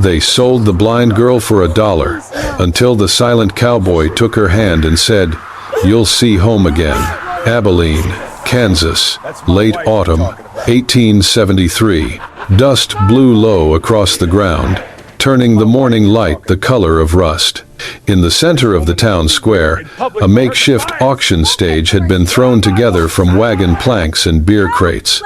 They sold the blind girl for $1, until the silent cowboy took her hand and said, "You'll see home again." Abilene, Kansas, late autumn, 1873. Dust blew low across the ground, turning the morning light the color of rust. In the center of the town square, a makeshift auction stage had been thrown together from wagon planks and beer crates.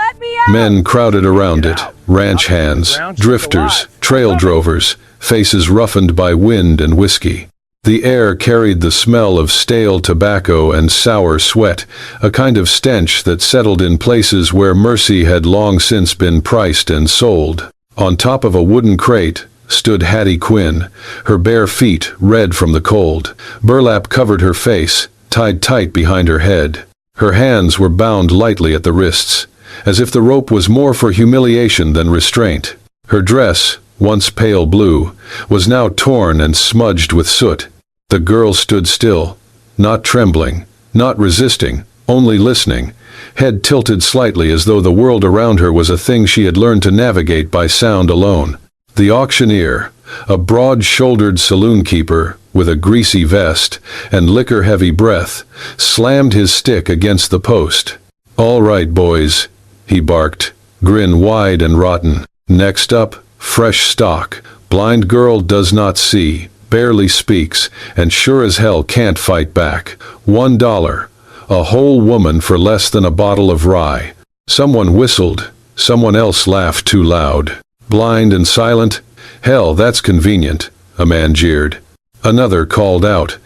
Men crowded around it, ranch hands, drifters, trail drovers, faces roughened by wind and whiskey. The air carried the smell of stale tobacco and sour sweat, a kind of stench that settled in places where mercy had long since been priced and sold. On top of a wooden crate stood Hattie Quinn, her bare feet red from the cold. Burlap covered her face, tied tight behind her head. Her hands were bound lightly at the wrists, as if the rope was more for humiliation than restraint. Her dress, once pale blue, was now torn and smudged with soot. The girl stood still, not trembling, not resisting, only listening, head tilted slightly as though the world around her was a thing she had learned to navigate by sound alone. The auctioneer, a broad-shouldered saloon keeper with a greasy vest and liquor-heavy breath, slammed his stick against the post. "All right, boys," he barked, grin wide and rotten. "Next up, fresh stock. Blind girl does not see, barely speaks, and sure as hell can't fight back. $1. A whole woman for less than a bottle of rye." Someone whistled. Someone else laughed too loud. "Blind and silent? Hell, that's convenient," a man jeered. Another called out,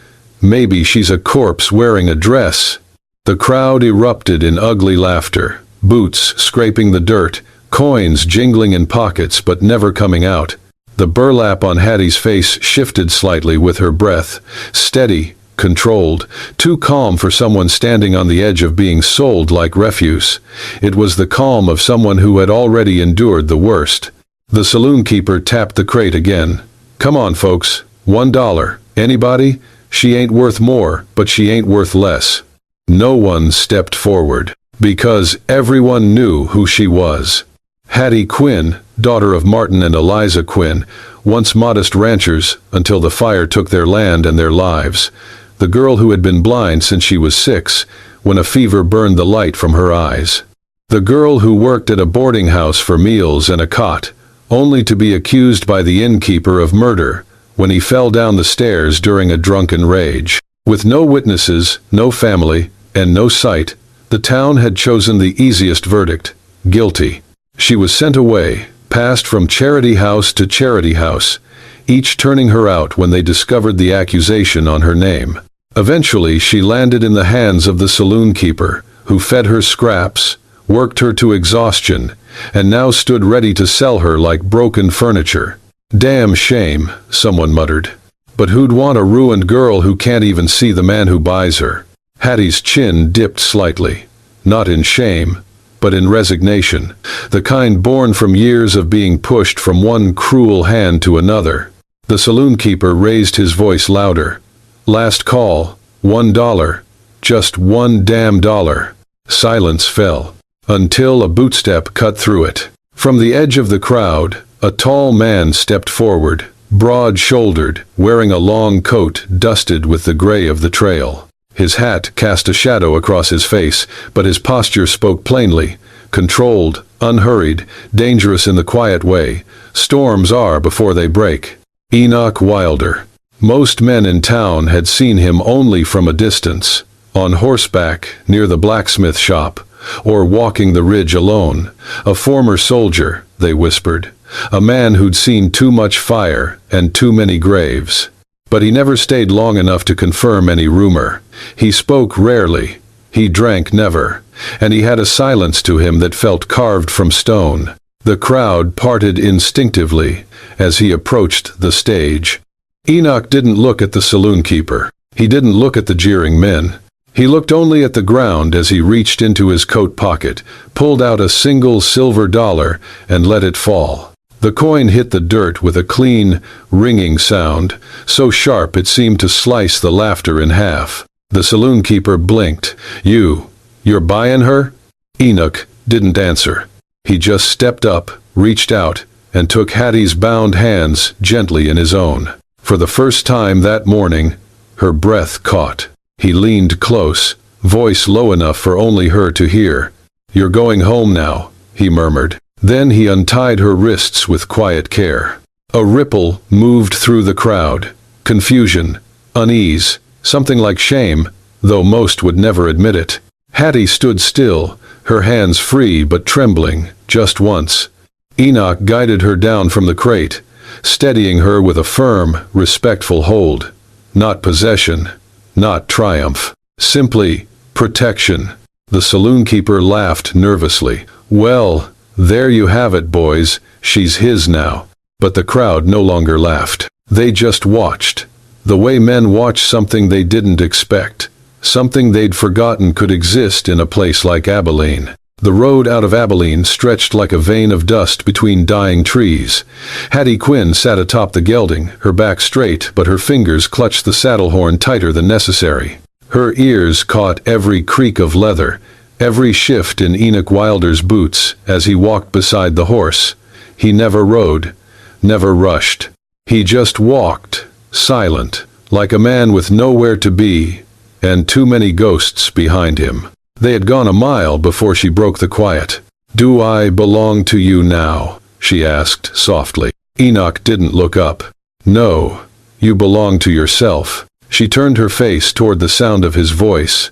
"Maybe she's a corpse wearing a dress." The crowd erupted in ugly laughter, boots scraping the dirt, coins jingling in pockets but never coming out. The burlap on Hattie's face shifted slightly with her breath, steady, controlled, too calm for someone standing on the edge of being sold like refuse. It was the calm of someone who had already endured the worst. The saloon keeper tapped the crate again. "Come on, folks. $1. Anybody? She ain't worth more, but she ain't worth less." No one stepped forward, because everyone knew who she was. Hattie Quinn, daughter of Martin and Eliza Quinn, once modest ranchers until the fire took their land and their lives. The girl who had been blind since she was 6, when a fever burned the light from her eyes. The girl who worked at a boarding house for meals and a cot, only to be accused by the innkeeper of murder when he fell down the stairs during a drunken rage. With no witnesses, no family, and no sight, the town had chosen the easiest verdict: guilty. She was sent away, passed from charity house to charity house, each turning her out when they discovered the accusation on her name. Eventually she landed in the hands of the saloon keeper, who fed her scraps, worked her to exhaustion, and now stood ready to sell her like broken furniture. "Damn shame," someone muttered. "But who'd want a ruined girl who can't even see the man who buys her?" Hattie's chin dipped slightly, not in shame, but in resignation, the kind born from years of being pushed from one cruel hand to another. The saloon keeper raised his voice louder. "Last call, $1. Just one damn dollar." Silence fell, until a bootstep cut through it. From the edge of the crowd, a tall man stepped forward, broad-shouldered, wearing a long coat dusted with the gray of the trail. His hat cast a shadow across his face, but his posture spoke plainly, controlled, unhurried, dangerous in the quiet way storms are before they break. Enoch Wilder. Most men in town had seen him only from a distance, on horseback near the blacksmith shop, or walking the ridge alone. A former soldier, they whispered, a man who'd seen too much fire and too many graves. But he never stayed long enough to confirm any rumor. He spoke rarely, he drank never, and he had a silence to him that felt carved from stone. The crowd parted instinctively as he approached the stage. Enoch didn't look at the saloon keeper. He didn't look at the jeering men. He looked only at the ground as he reached into his coat pocket, pulled out a single silver dollar, and let it fall. The coin hit the dirt with a clean, ringing sound, so sharp it seemed to slice the laughter in half. The saloon keeper blinked. You're buying her?" Enoch didn't answer. He just stepped up, reached out, and took Hattie's bound hands gently in his own. For the first time that morning, her breath caught. He leaned close, voice low enough for only her to hear. "You're going home now," he murmured. Then he untied her wrists with quiet care. A ripple moved through the crowd. Confusion, unease, something like shame, though most would never admit it. Hattie stood still, her hands free but trembling, just once. Enoch guided her down from the crate, steadying her with a firm, respectful hold. Not possession, not triumph. Simply protection. The saloon-keeper laughed nervously. "Well, there you have it, boys. She's his now." But the crowd no longer laughed. They just watched. The way men watch something they didn't expect. Something they'd forgotten could exist in a place like Abilene. The road out of Abilene stretched like a vein of dust between dying trees. Hattie Quinn sat atop the gelding, her back straight, but her fingers clutched the saddle horn tighter than necessary. Her ears caught every creak of leather, every shift in Enoch Wilder's boots as he walked beside the horse. He never rode, never rushed. He just walked, silent, like a man with nowhere to be, and too many ghosts behind him. They had gone a mile before she broke the quiet. "Do I belong to you now?" she asked softly. Enoch didn't look up. "No, you belong to yourself." She turned her face toward the sound of his voice.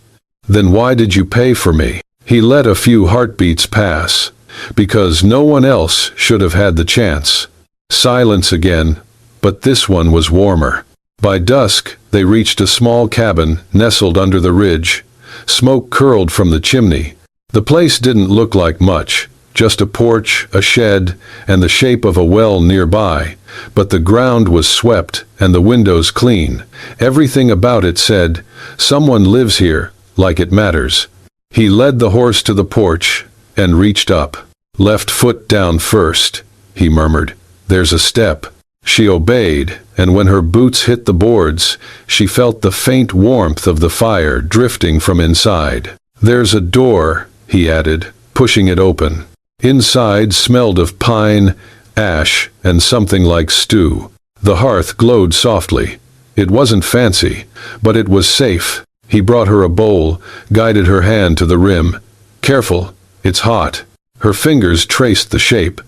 "Then why did you pay for me?" He let a few heartbeats pass. "Because no one else should have had the chance." Silence again, but this one was warmer. By dusk, they reached a small cabin nestled under the ridge. Smoke curled from the chimney. The place didn't look like much, just a porch, a shed, and the shape of a well nearby, but the ground was swept and the windows clean. Everything about it said, "Someone lives here, like it matters." He led the horse to the porch and reached up. "Left foot down first," he murmured. "There's a step." She obeyed, and when her boots hit the boards, she felt the faint warmth of the fire drifting from inside. "There's a door," he added, pushing it open. Inside smelled of pine, ash, and something like stew. The hearth glowed softly. It wasn't fancy, but it was safe. He brought her a bowl, guided her hand to the rim. "Careful, it's hot." Her fingers traced the shape.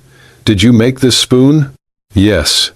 "Did you make this spoon?" "Yes."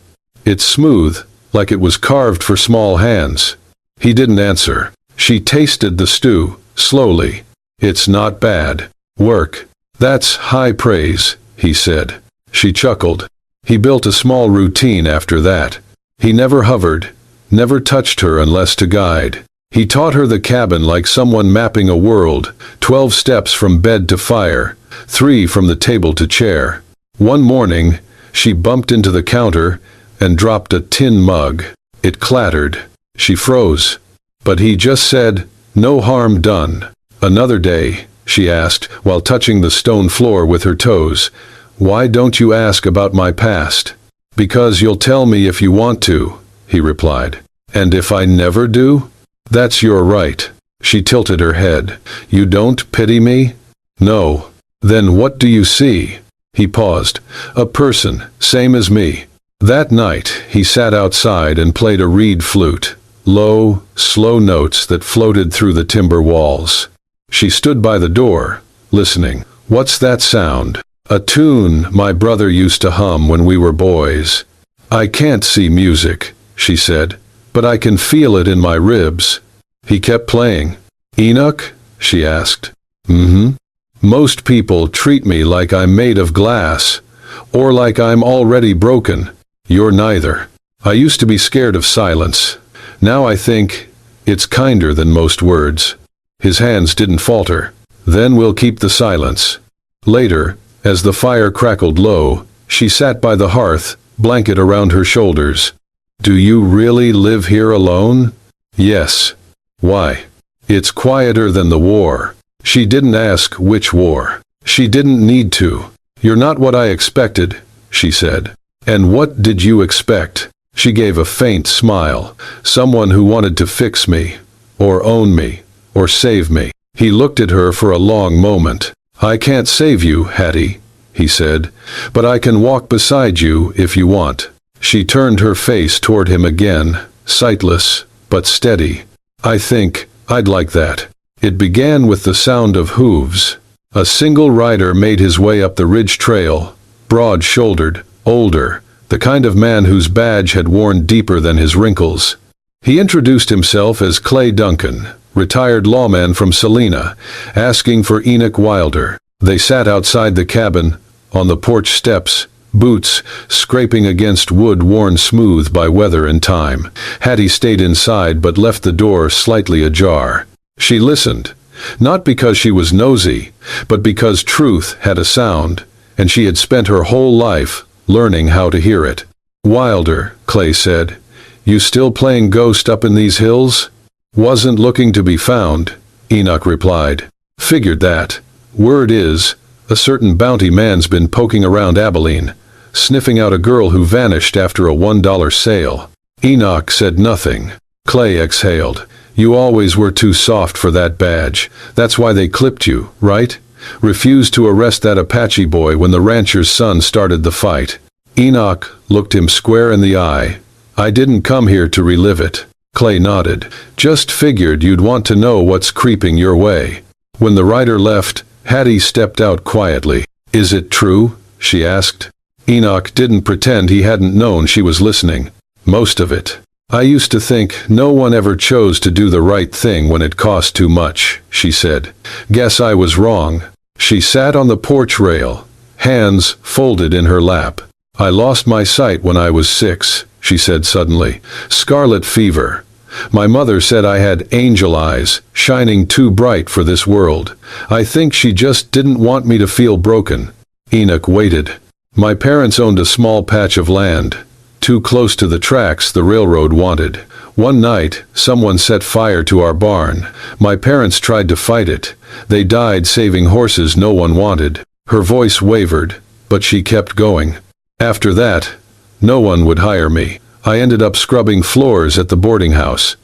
"It's smooth, like it was carved for small hands." He didn't answer. She tasted the stew, slowly. "It's not bad. Work." "That's high praise," he said. She chuckled. He built a small routine after that. He never hovered, never touched her unless to guide. He taught her the cabin like someone mapping a world, 12 steps from bed to fire, 3 from the table to chair. One morning, she bumped into the counter and dropped a tin mug. It clattered. She froze. But he just said, "No harm done." "Another day," she asked, while touching the stone floor with her toes. "Why don't you ask about my past?" "Because you'll tell me if you want to," he replied. "And if I never do?" "That's your right." She tilted her head. "You don't pity me?" "No." "Then what do you see?" He paused. "A person, same as me." That night, he sat outside and played a reed flute. Low, slow notes that floated through the timber walls. She stood by the door, listening. "What's that sound?" "A tune my brother used to hum when we were boys." "I can't see music," she said, "but I can feel it in my ribs." He kept playing. "Enoch?" she asked. "Mm-hmm." "Most people treat me like I'm made of glass, or like I'm already broken. You're neither. I used to be scared of silence. Now I think it's kinder than most words." His hands didn't falter. "Then we'll keep the silence." Later, as the fire crackled low, she sat by the hearth, blanket around her shoulders. "Do you really live here alone?" "Yes." "Why?" "It's quieter than the war." She didn't ask which war. She didn't need to. "You're not what I expected," she said. "And what did you expect?" She gave a faint smile. "Someone who wanted to fix me, or own me, or save me." He looked at her for a long moment. "I can't save you, Hattie," he said, "but I can walk beside you if you want." She turned her face toward him again, sightless, but steady. "I think I'd like that." It began with the sound of hooves. A single rider made his way up the ridge trail, broad-shouldered, older, the kind of man whose badge had worn deeper than his wrinkles. He introduced himself as Clay Duncan, retired lawman from Salina, asking for Enoch Wilder. They sat outside the cabin, on the porch steps, boots scraping against wood worn smooth by weather and time. Hattie stayed inside but left the door slightly ajar. She listened, not because she was nosy, but because truth had a sound, and she had spent her whole life learning how to hear it. "Wilder," Clay said, "you still playing ghost up in these hills?" "Wasn't looking to be found," Enoch replied. "Figured that. Word is, a certain bounty man's been poking around Abilene, sniffing out a girl who vanished after a $1 sale." Enoch said nothing. Clay exhaled. "You always were too soft for that badge. That's why they clipped you, right? Refused to arrest that Apache boy when the rancher's son started the fight." Enoch looked him square in the eye. "I didn't come here to relive it." Clay nodded. "Just figured you'd want to know what's creeping your way." When the rider left, Hattie stepped out quietly. "Is it true?" she asked. Enoch didn't pretend he hadn't known she was listening. "Most of it. I used to think no one ever chose to do the right thing when it cost too much," she said. "Guess I was wrong." She sat on the porch rail, hands folded in her lap. "I lost my sight when I was 6, she said suddenly. "Scarlet fever. My mother said I had angel eyes, shining too bright for this world. I think she just didn't want me to feel broken." Enoch waited. "My parents owned a small patch of land, too close to the tracks the railroad wanted. One night, someone set fire to our barn. My parents tried to fight it. They died saving horses no one wanted." Her voice wavered, but she kept going. "After that, no one would hire me. I ended up scrubbing floors at the boarding house.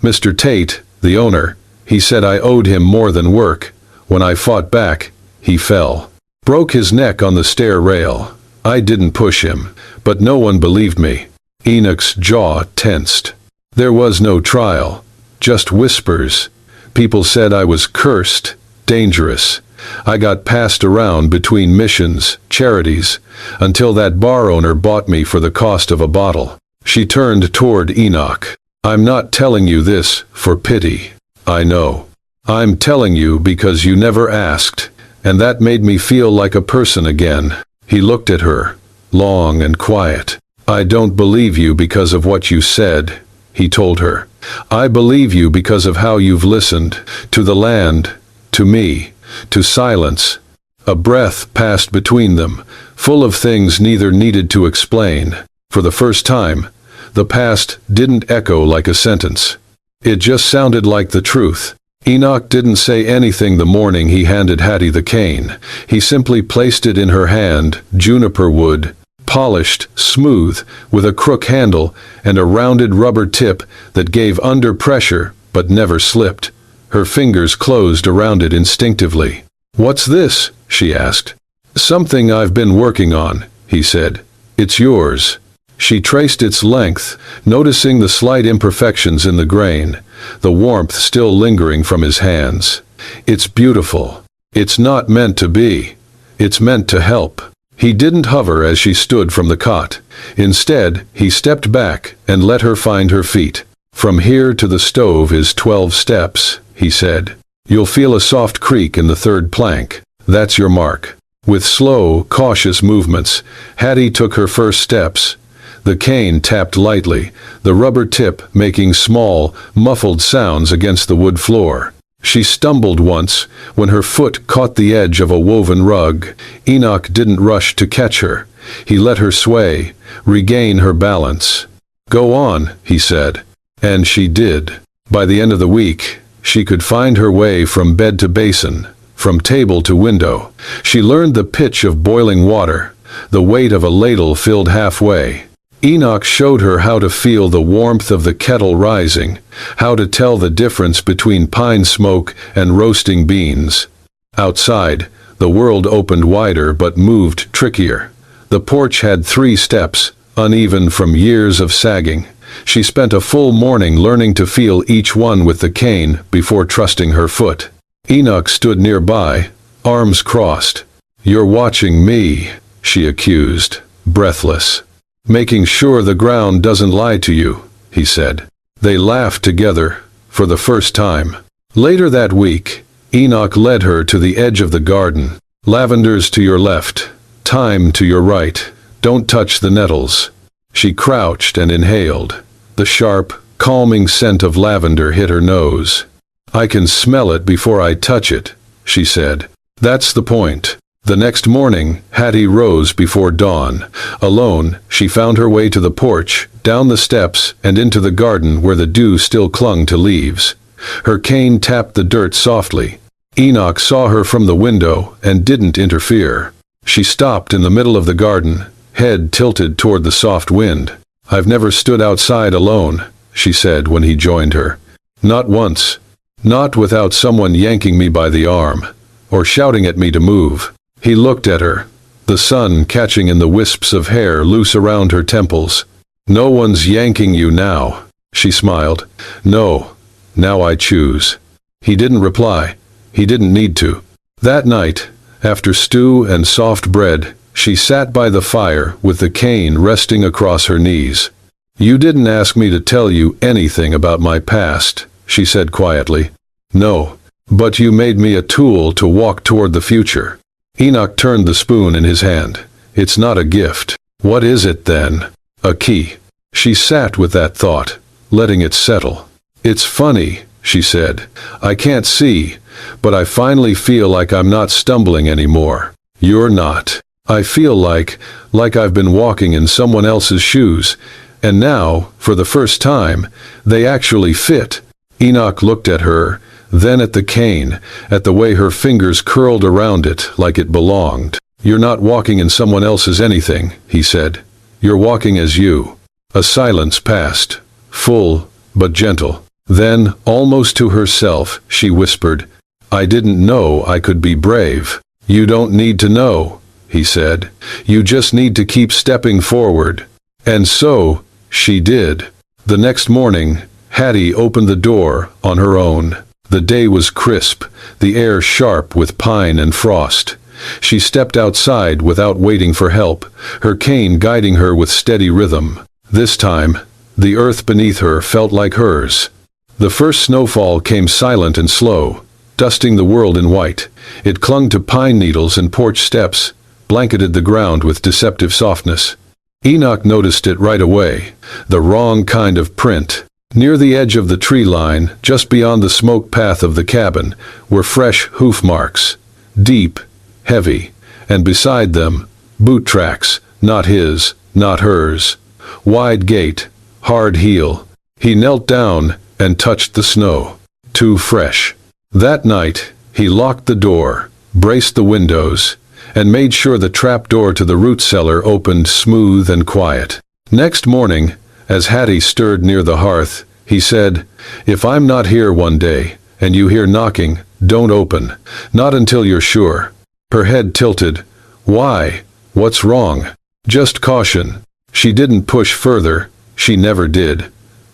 Mr. Tate, the owner, he said I owed him more than work. When I fought back, he fell. Broke his neck on the stair rail. I didn't push him, but no one believed me." Enoch's jaw tensed. "There was no trial, just whispers. People said I was cursed, dangerous. I got passed around between missions, charities, until that bar owner bought me for the cost of a bottle." She turned toward Enoch. "I'm not telling you this for pity. I know. I'm telling you because you never asked, and that made me feel like a person again." He looked at her, long and quiet. "I don't believe you because of what you said," he told her. "I believe you because of how you've listened, to the land, to me, to silence." A breath passed between them, full of things neither needed to explain. For the first time, the past didn't echo like a sentence. It just sounded like the truth. Enoch didn't say anything the morning he handed Hattie the cane. He simply placed it in her hand, juniper wood, polished, smooth, with a crook handle and a rounded rubber tip that gave under pressure but never slipped. Her fingers closed around it instinctively. "What's this?" she asked. "Something I've been working on," he said. "It's yours." She traced its length, noticing the slight imperfections in the grain, the warmth still lingering from his hands. "It's beautiful. It's not meant to be. It's meant to help." He didn't hover as she stood from the cot. Instead, he stepped back and let her find her feet. "From here to the stove is 12 steps, he said. "You'll feel a soft creak in the third plank. That's your mark." With slow, cautious movements, Hattie took her first steps. The cane tapped lightly, the rubber tip making small, muffled sounds against the wood floor. She stumbled once, when her foot caught the edge of a woven rug. Enoch didn't rush to catch her. He let her sway, regain her balance. "Go on," he said. And she did. By the end of the week, she could find her way from bed to basin, from table to window. She learned the pitch of boiling water, the weight of a ladle filled halfway. Enoch showed her how to feel the warmth of the kettle rising, how to tell the difference between pine smoke and roasting beans. Outside, The world opened wider but moved trickier. The porch had 3 steps, uneven from years of sagging. She spent a full morning learning to feel each one with the cane before trusting her foot. Enoch stood nearby, arms crossed. "You're watching me," she accused, breathless. "Making sure the ground doesn't lie to you," he said. They laughed together, for the first time. Later that week, Enoch led her to the edge of the garden. "Lavenders to your left, thyme to your right. Don't touch the nettles." She crouched and inhaled. The sharp, calming scent of lavender hit her nose. "I can smell it before I touch it," she said. "That's the point." The next morning, Hattie rose before dawn. Alone, she found her way to the porch, down the steps, and into the garden where the dew still clung to leaves. Her cane tapped the dirt softly. Enoch saw her from the window and didn't interfere. She stopped in the middle of the garden, head tilted toward the soft wind. "I've never stood outside alone," she said when he joined her. "Not once. Not without someone yanking me by the arm, or shouting at me to move." He looked at her, the sun catching in the wisps of hair loose around her temples. "No one's yanking you now," she smiled. "No, now I choose." He didn't reply. He didn't need to. That night, after stew and soft bread, she sat by the fire with the cane resting across her knees. "You didn't ask me to tell you anything about my past," she said quietly. "No, but you made me a tool to walk toward the future." Enoch turned the spoon in his hand. "It's not a gift. What is it then?" "A key." She sat with that thought, letting it settle. "It's funny," she said. "I can't see, but I finally feel like I'm not stumbling anymore. You're not. I feel like I've been walking in someone else's shoes, and now, for the first time, they actually fit." Enoch looked at her, then at the cane, at the way her fingers curled around it like it belonged. "You're not walking in someone else's anything," he said. "You're walking as you." A silence passed, full but gentle. Then, almost to herself, she whispered, "I didn't know I could be brave." "You don't need to know," he said. "You just need to keep stepping forward." And so, she did. The next morning, Hattie opened the door on her own. The day was crisp, the air sharp with pine and frost. She stepped outside without waiting for help, her cane guiding her with steady rhythm. This time, the earth beneath her felt like hers. The first snowfall came silent and slow, dusting the world in white. It clung to pine needles and porch steps, blanketed the ground with deceptive softness. Enoch noticed it right away, the wrong kind of print. Near the edge of the tree line, just beyond the smoke path of the cabin, were fresh hoof marks, deep, heavy, and beside them, boot tracks, not his, not hers. Wide gait, hard heel. He knelt down and touched the snow. Too fresh. That night, he locked the door, braced the windows, and made sure the trap door to the root cellar opened smooth and quiet. Next morning, as Hattie stirred near the hearth, he said, "If I'm not here one day, and you hear knocking, don't open. Not until you're sure." Her head tilted. "Why? What's wrong?" "Just caution." She didn't push further. She never did.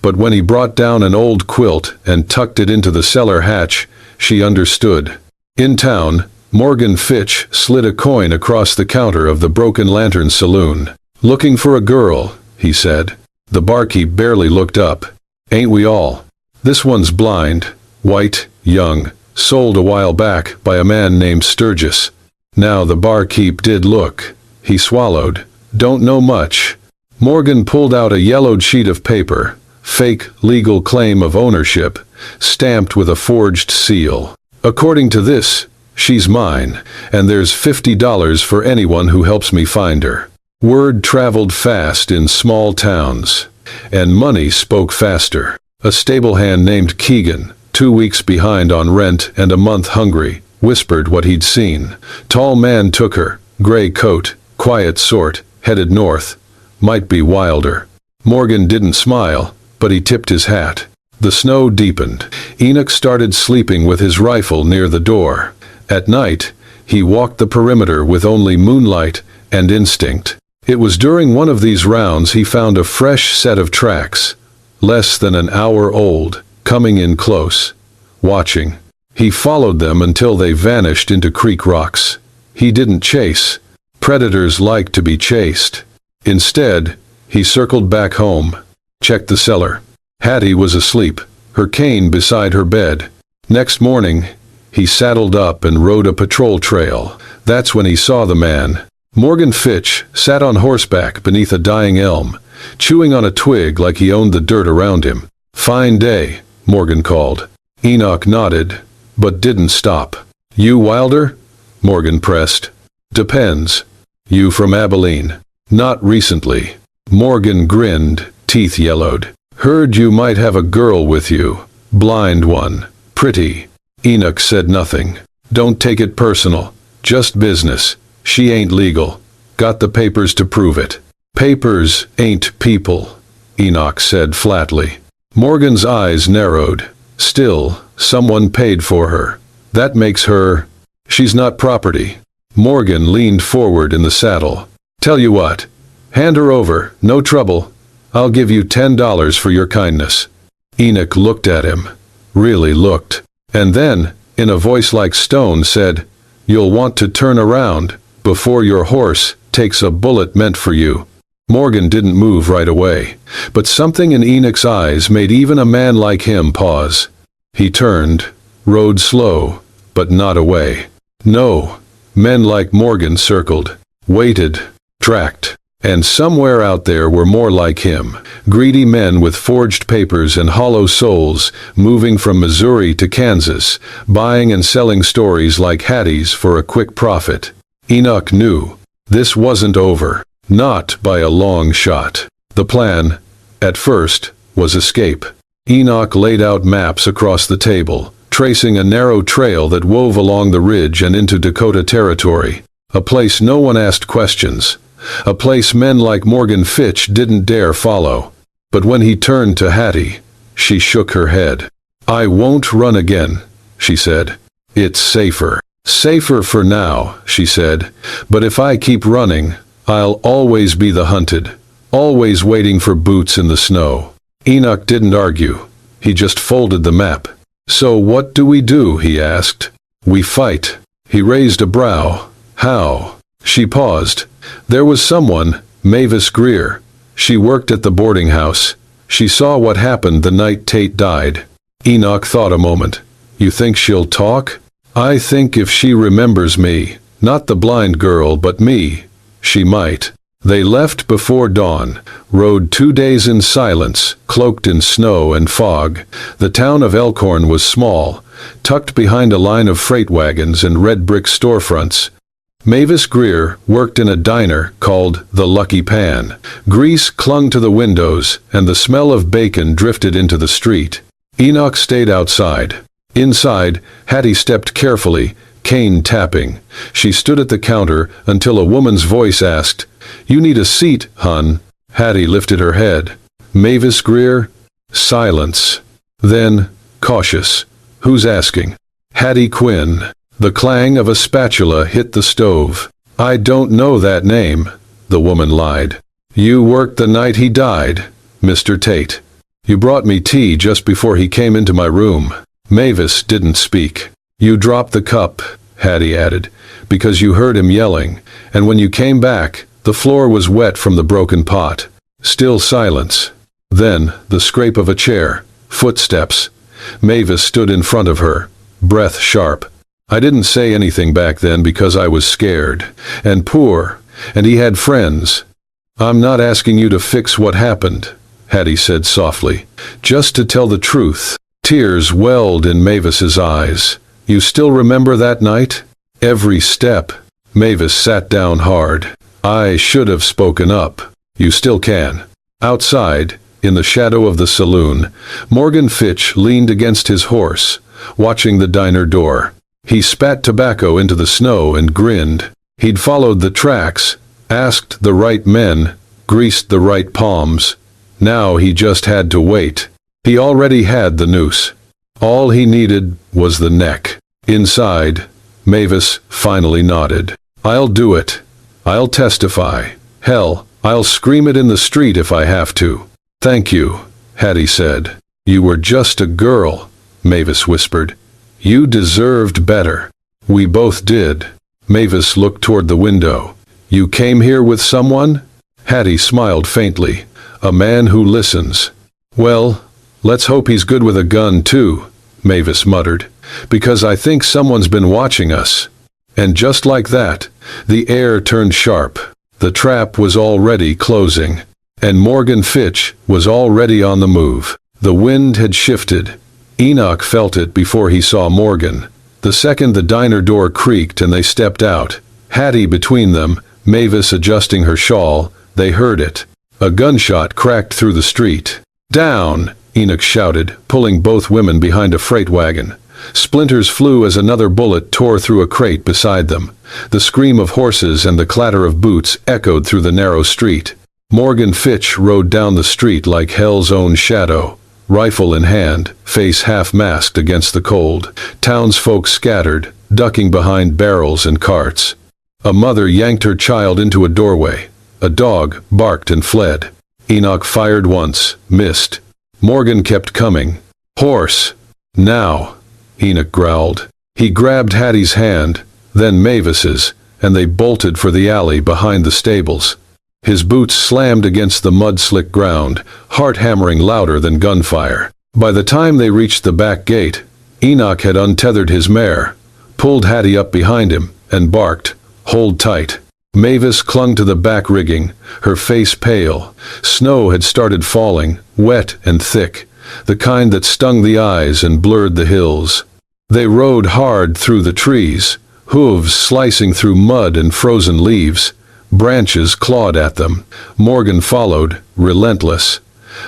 But when he brought down an old quilt and tucked it into the cellar hatch, she understood. In town, Morgan Fitch slid a coin across the counter of the Broken Lantern Saloon. "Looking for a girl," he said. The barkeep barely looked up. "Ain't we all? This one's blind, white, young, sold a while back by a man named Sturgis." Now the barkeep did look. He swallowed. "Don't know much." Morgan pulled out a yellowed sheet of paper, fake legal claim of ownership, stamped with a forged seal. "According to this, she's mine, and there's $50 for anyone who helps me find her." Word traveled fast in small towns, and money spoke faster. A stable hand named Keegan, 2 weeks behind on rent and a month hungry, whispered what he'd seen. Tall man took her, gray coat, quiet sort, headed north. Might be Wilder. Morgan didn't smile, but he tipped his hat. The snow deepened. Enoch started sleeping with his rifle near the door. At night, He walked the perimeter with only moonlight and instinct. It was during one of these rounds he found a fresh set of tracks, less than an hour old, coming in close, watching. He followed them until they vanished into creek rocks. He didn't chase. Predators like to be chased. Instead, he circled back home, checked the cellar. Hattie was asleep, her cane beside her bed. Next morning, he saddled up and rode a patrol trail. That's when he saw the man. Morgan Fitch sat on horseback beneath a dying elm, chewing on a twig like he owned the dirt around him. "Fine day," Morgan called. Enoch nodded, but didn't stop. "You Wilder?" Morgan pressed. "Depends. You from Abilene?" "Not recently." Morgan grinned, teeth yellowed. "Heard you might have a girl with you. Blind one. Pretty." Enoch said nothing. "Don't take it personal. Just business. She ain't legal. Got the papers to prove it." "Papers ain't people," Enoch said flatly. Morgan's eyes narrowed. "Still, someone paid for her. That makes her... She's not property." Morgan leaned forward in the saddle. "Tell you what. Hand her over. No trouble. I'll give you $10 for your kindness." Enoch looked at him. Really looked. And then, in a voice like stone, said, "You'll want to turn around before your horse takes a bullet meant for you." Morgan didn't move right away, but something in Enoch's eyes made even a man like him pause. He turned, rode slow, but not away. No, men like Morgan circled, waited, tracked. And somewhere out there were more like him, greedy men with forged papers and hollow souls, moving from Missouri to Kansas, buying and selling stories like Hattie's for a quick profit. Enoch knew this wasn't over, not by a long shot. The plan, at first, was escape. Enoch laid out maps across the table, tracing a narrow trail that wove along the ridge and into Dakota Territory, a place no one asked questions. A place men like Morgan Fitch didn't dare follow. But when he turned to Hattie, she shook her head. "I won't run again," she said. "It's safer." "Safer for now," she said. "But if I keep running, I'll always be the hunted, always waiting for boots in the snow." Enoch didn't argue. He just folded the map. "So what do we do?" he asked. "We fight." He raised a brow. "How?" She paused. There was someone, Mavis Greer. She worked at the boarding house. She saw what happened the night Tate died. Enoch thought a moment. "You think she'll talk?" "I think if she remembers me, not the blind girl but me, she might." They left before dawn, rode 2 days in silence, cloaked in snow and fog. The town of Elkhorn was small, tucked behind a line of freight wagons and red brick storefronts. Mavis Greer worked in a diner called the Lucky Pan. Grease clung to the windows, and the smell of bacon drifted into the street. Enoch stayed outside. Inside, Hattie stepped carefully, cane tapping. She stood at the counter until a woman's voice asked, "You need a seat, hun." Hattie lifted her head. "Mavis Greer?" Silence. Then, cautious. "Who's asking?" "Hattie Quinn." The clang of a spatula hit the stove. "I don't know that name," the woman lied. "You worked the night he died, Mr. Tate. You brought me tea just before he came into my room." Mavis didn't speak. "You dropped the cup," Hattie added, "because you heard him yelling, and when you came back, the floor was wet from the broken pot." Still silence. Then the scrape of a chair. Footsteps. Mavis stood in front of her, breath sharp. "I didn't say anything back then because I was scared. And poor. And he had friends. I'm not asking you to fix what happened," Hattie said softly. "Just to tell the truth." Tears welled in Mavis's eyes. "You still remember that night?" "Every step." Mavis sat down hard. "I should have spoken up. You still can." Outside, in the shadow of the saloon, Morgan Fitch leaned against his horse, watching the diner door. He spat tobacco into the snow and grinned. He'd followed the tracks, asked the right men, greased the right palms. Now he just had to wait. He already had the noose. All he needed was the neck. Inside, Mavis finally nodded. "I'll do it. I'll testify. Hell, I'll scream it in the street if I have to." "Thank you," Hattie said. "You were just a girl," Mavis whispered. "You deserved better." "We both did." Mavis looked toward the window. "You came here with someone?" Hattie smiled faintly. "A man who listens." "Well, let's hope he's good with a gun too," Mavis muttered, "because I think someone's been watching us." And just like that, the air turned sharp. The trap was already closing, and Morgan Fitch was already on the move. The wind had shifted. Enoch felt it before he saw Morgan. The second the diner door creaked and they stepped out, Hattie between them, Mavis adjusting her shawl, they heard it. A gunshot cracked through the street. "Down!" Enoch shouted, pulling both women behind a freight wagon. Splinters flew as another bullet tore through a crate beside them. The scream of horses and the clatter of boots echoed through the narrow street. Morgan Fitch rode down the street like hell's own shadow, rifle in hand, face half-masked against the cold. Townsfolk scattered, ducking behind barrels and carts. A mother yanked her child into a doorway. A dog barked and fled. Enoch fired once, missed. Morgan kept coming. "Horse! Now!" Enoch growled. He grabbed Hattie's hand, then Mavis's, and they bolted for the alley behind the stables. His boots slammed against the mud-slick ground, heart hammering louder than gunfire. By the time they reached the back gate, Enoch had untethered his mare, pulled Hattie up behind him, and barked, "Hold tight." Mavis clung to the back rigging, her face pale. Snow had started falling, wet and thick, the kind that stung the eyes and blurred the hills. They rode hard through the trees, hooves slicing through mud and frozen leaves. Branches clawed at them. Morgan followed, relentless.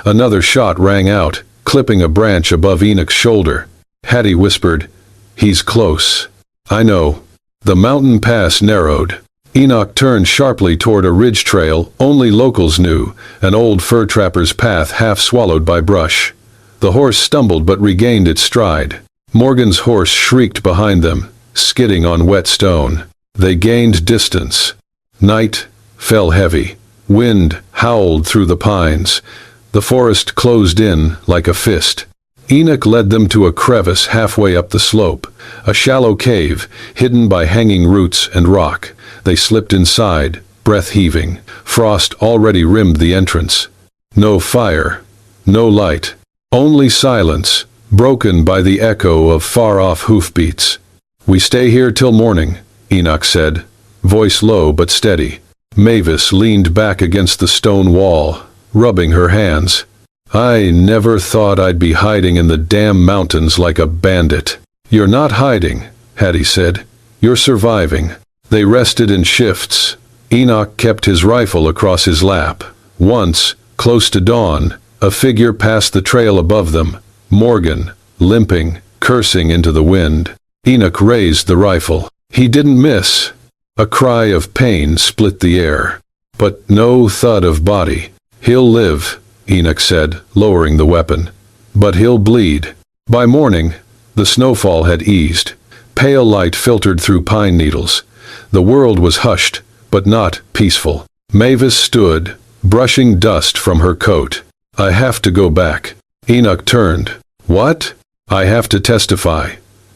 Another shot rang out, clipping a branch above Enoch's shoulder. Hattie whispered, "He's close." "I know." The mountain pass narrowed. Enoch turned sharply toward a ridge trail only locals knew, an old fur trapper's path half swallowed by brush. The horse stumbled but regained its stride. Morgan's horse shrieked behind them, skidding on wet stone. They gained distance. Night fell heavy. Wind howled through the pines. The forest closed in like a fist. Enoch led them to a crevice halfway up the slope, a shallow cave hidden by hanging roots and rock. They slipped inside, breath heaving. Frost already rimmed the entrance. No fire, no light, only silence, broken by the echo of far-off hoofbeats. "We stay here till morning," Enoch said, voice low but steady. Mavis leaned back against the stone wall, rubbing her hands. "I never thought I'd be hiding in the damn mountains like a bandit." "You're not hiding," Hattie said. "You're surviving." They rested in shifts. Enoch kept his rifle across his lap. Once, close to dawn, a figure passed the trail above them. Morgan, limping, cursing into the wind. Enoch raised the rifle. He didn't miss. A cry of pain split the air. But no thud of body. "He'll live," Enoch said, lowering the weapon. "But he'll bleed." By morning, the snowfall had eased. Pale light filtered through pine needles. The world was hushed, but not peaceful. Mavis stood, brushing dust from her coat. "I have to go back." Enoch turned. "What?" "I have to testify,"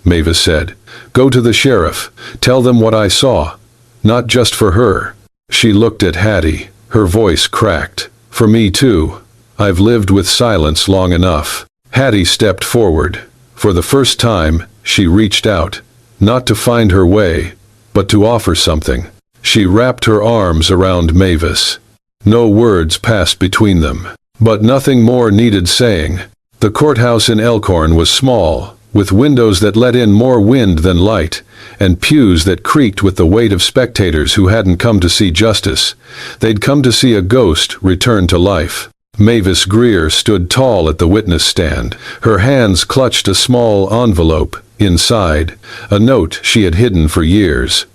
Mavis said. "Go to the sheriff. Tell them what I saw. Not just for her." She looked at Hattie. Her voice cracked. "For me too. I've lived with silence long enough." Hattie stepped forward. For the first time, she reached out. Not to find her way, but to offer something. She wrapped her arms around Mavis. No words passed between them. But nothing more needed saying. The courthouse in Elkhorn was small, with windows that let in more wind than light, and pews that creaked with the weight of spectators who hadn't come to see justice. They'd come to see a ghost return to life. Mavis Greer stood tall at the witness stand. Her hands clutched a small envelope. Inside, a note she had hidden for years.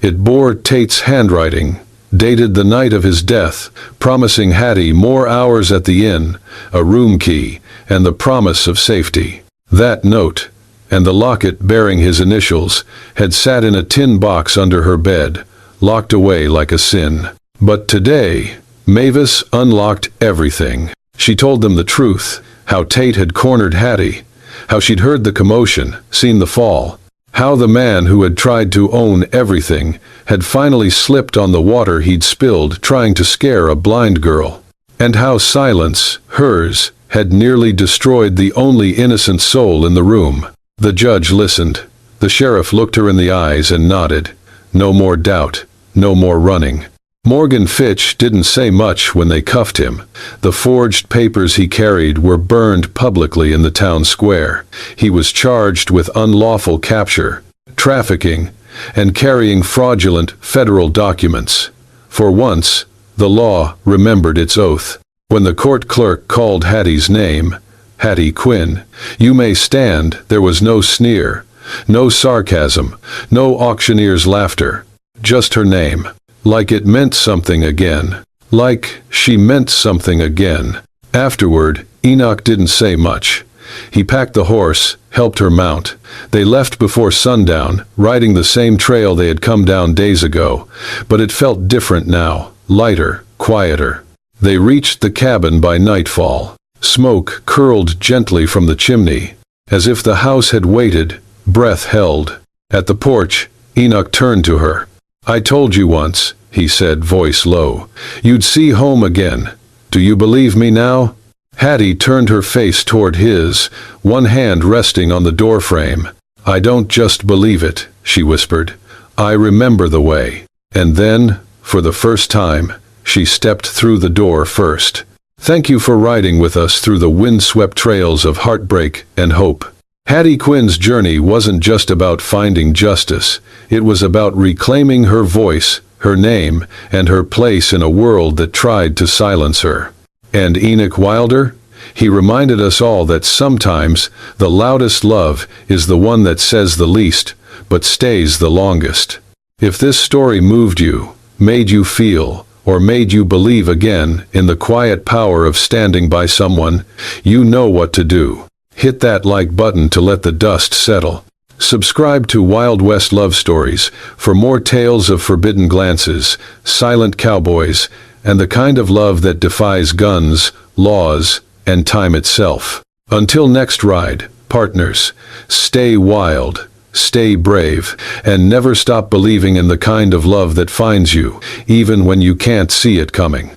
It bore Tate's handwriting, dated the night of his death, promising Hattie more hours at the inn, a room key, and the promise of safety. That note, and the locket bearing his initials had sat in a tin box under her bed, locked away like a sin. But today, Mavis unlocked everything. She told them the truth, how Tate had cornered Hattie, how she'd heard the commotion, seen the fall, how the man who had tried to own everything had finally slipped on the water he'd spilled trying to scare a blind girl, and how silence, hers, had nearly destroyed the only innocent soul in the room. The judge listened. The sheriff looked her in the eyes and nodded. No more doubt, no more running. Morgan Fitch didn't say much when they cuffed him. The forged papers he carried were burned publicly in the town square. He was charged with unlawful capture, trafficking, and carrying fraudulent federal documents. For once, the law remembered its oath. When the court clerk called Hattie's name, Hattie Quinn, "You may stand," there was no sneer, no sarcasm, no auctioneer's laughter, just her name. Like it meant something again. Like she meant something again. Afterward, Enoch didn't say much. He packed the horse, helped her mount. They left before sundown, riding the same trail they had come down days ago, but it felt different now, lighter, quieter. They reached the cabin by nightfall. Smoke curled gently from the chimney, as if the house had waited, breath held. At the porch, Enoch turned to her. "I told you once," he said, voice low, "you'd see home again. Do you believe me now?" Hattie turned her face toward his, one hand resting on the doorframe. "I don't just believe it," she whispered. "I remember the way." And then, for the first time, she stepped through the door first. Thank you for riding with us through the wind-swept trails of heartbreak and hope. Hattie Quinn's journey wasn't just about finding justice. It was about reclaiming her voice, her name, and her place in a world that tried to silence her. And Enoch Wilder? He reminded us all that sometimes the loudest love is the one that says the least, but stays the longest. If this story moved you, made you feel, or made you believe again in the quiet power of standing by someone, you know what to do. Hit that like button to let the dust settle. Subscribe to Wild West Love Stories for more tales of forbidden glances, silent cowboys, and the kind of love that defies guns, laws, and time itself. Until next ride, partners, stay wild, stay brave, and never stop believing in the kind of love that finds you, even when you can't see it coming.